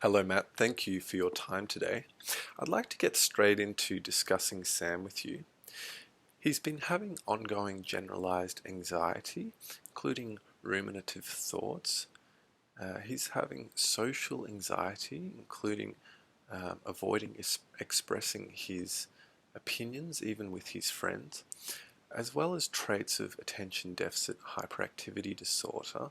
Hello Matt, thank you for your time today. I'd like to get straight into discussing Sam with you. He's been having ongoing generalized anxiety, including ruminative thoughts. He's having social anxiety, including avoiding expressing his opinions even with his friends, as well as traits of attention deficit hyperactivity disorder,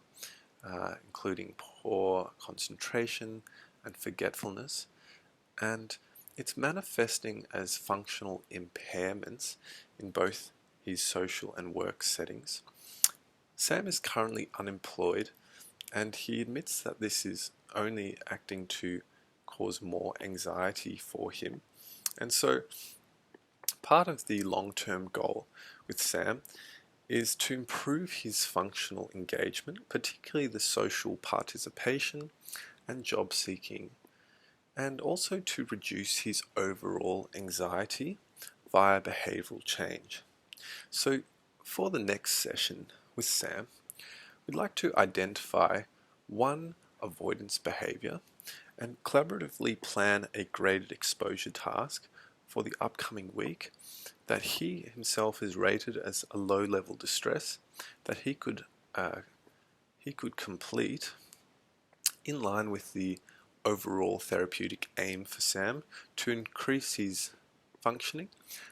including poor concentration and forgetfulness, and it's manifesting as functional impairments in both his social and work settings. Sam is currently unemployed, and he admits that this is only acting to cause more anxiety for him. And so part of the long-term goal with Sam is to improve his functional engagement, particularly the social participation and job seeking, and also to reduce his overall anxiety via behavioral change. So for the next session with Sam, we'd like to identify one avoidance behavior and collaboratively plan a graded exposure task for the upcoming week that he himself is rated as a low-level distress that he could complete in line with the overall therapeutic aim for Sam to increase his functioning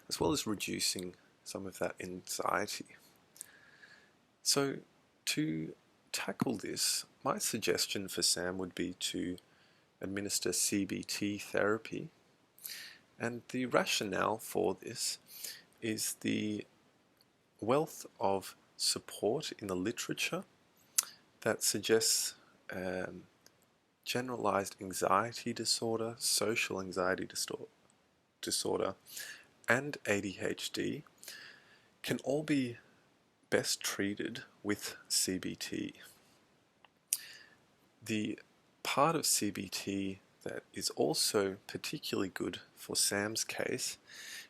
as well as reducing some of that anxiety. So to tackle this, my suggestion for Sam would be to administer CBT therapy, and the rationale for this is the wealth of support in the literature that suggests generalized anxiety disorder, social anxiety disorder, and ADHD can all be best treated with CBT. The part of CBT that is also particularly good for Sam's case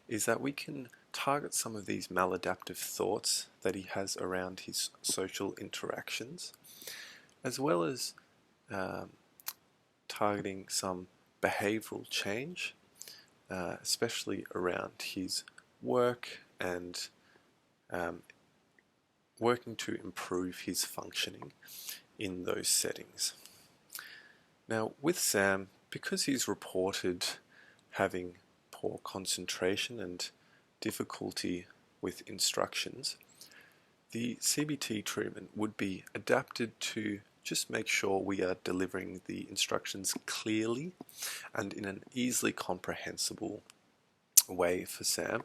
is that we can target some of these maladaptive thoughts that he has around his social interactions, as well as targeting some behavioral change, especially around his work and working to improve his functioning in those settings. Now with Sam, because he's reported having poor concentration and difficulty with instructions, the CBT treatment would be adapted to just make sure we are delivering the instructions clearly and in an easily comprehensible way for Sam,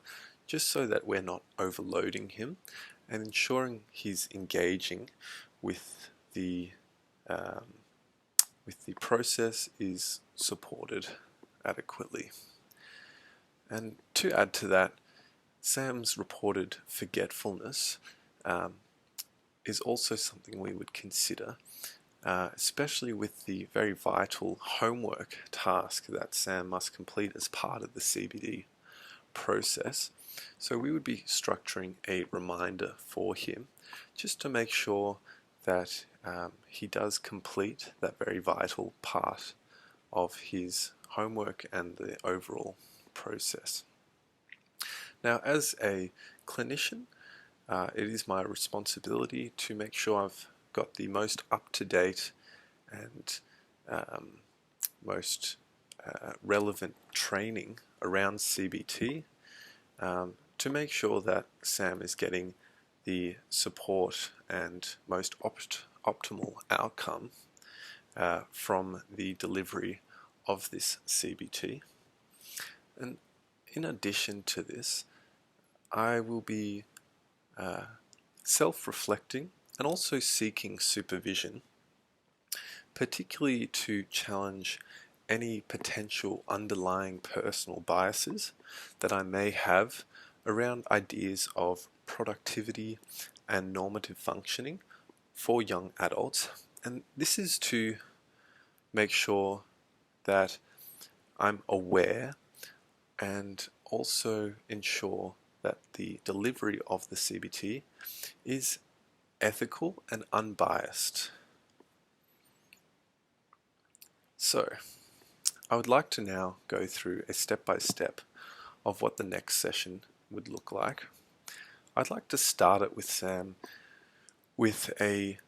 just so that we're not overloading him and ensuring he's engaging with the process is supported adequately. And to add to that, Sam's reported forgetfulness is also something we would consider, especially with the very vital homework task that Sam must complete as part of the CBD process. So we would be structuring a reminder for him just to make sure that he does complete that very vital part of his homework and the overall process. Now, as a clinician, it is my responsibility to make sure I've got the most up-to-date and most relevant training around CBT to make sure that Sam is getting the support and most optimal outcome from the delivery of this CBT. And in addition to this, I will be self-reflecting and also seeking supervision, particularly to challenge any potential underlying personal biases that I may have around ideas of productivity and normative functioning for young adults. And this is to make sure that I'm aware and also ensure that the delivery of the CBT is ethical and unbiased. So, I would like to now go through a step-by-step of what the next session would look like. I'd like to start it with Sam with a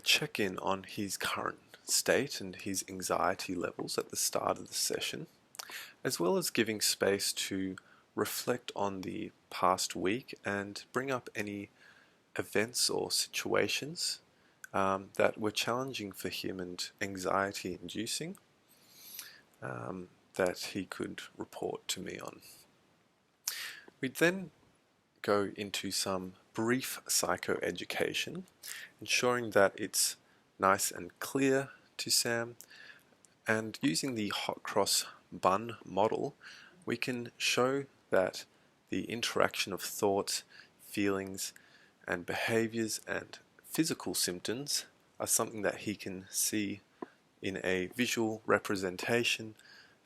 check-in on his current state and his anxiety levels at the start of the session, as well as giving space to reflect on the past week and bring up any events or situations that were challenging for him and anxiety-inducing that he could report to me on. We'd then go into some brief psychoeducation, ensuring that it's nice and clear to Sam, and using the hot cross bun model, we can show that the interaction of thoughts, feelings, and behaviors and physical symptoms are something that he can see in a visual representation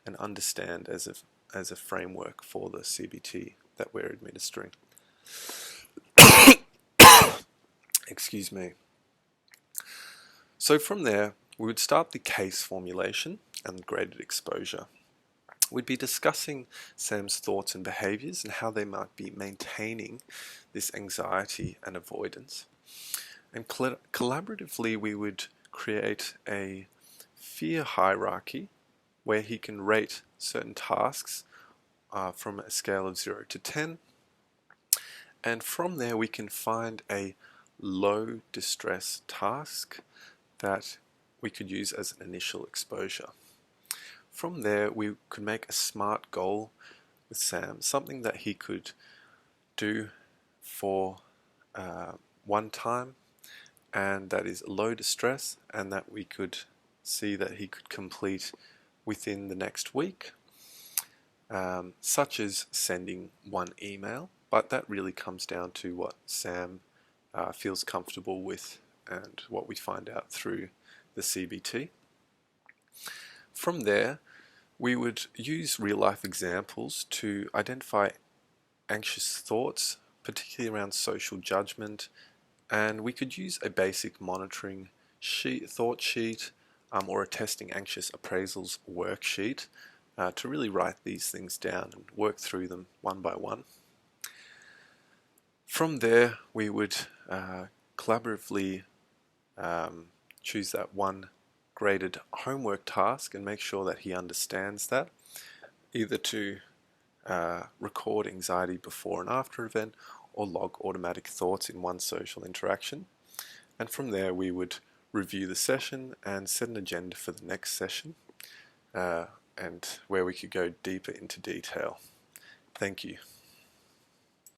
and understand as a framework for the CBT that we're administering. Excuse me. So from there, we would start the case formulation and graded exposure. We'd be discussing Sam's thoughts and behaviors and how they might be maintaining this anxiety and avoidance. And collaboratively, we would create a fear hierarchy where he can rate certain tasks from a scale of 0 to 10. And from there, we can find a low distress task that we could use as an initial exposure. From there, we could make a SMART goal with Sam, something that he could do for one time, and that is low distress, and that we could see that he could complete within the next week, such as sending one email, but that really comes down to what Sam feels comfortable with and what we find out through the CBT. From there, we would use real-life examples to identify anxious thoughts, particularly around social judgment, and we could use a basic monitoring thought sheet or a testing anxious appraisals worksheet to really write these things down and work through them one by one. From there, we would collaboratively choose that one graded homework task and make sure that he understands that, either to record anxiety before and after event or log automatic thoughts in one social interaction. And from there, we would review the session and set an agenda for the next session, and where we could go deeper into detail. Thank you.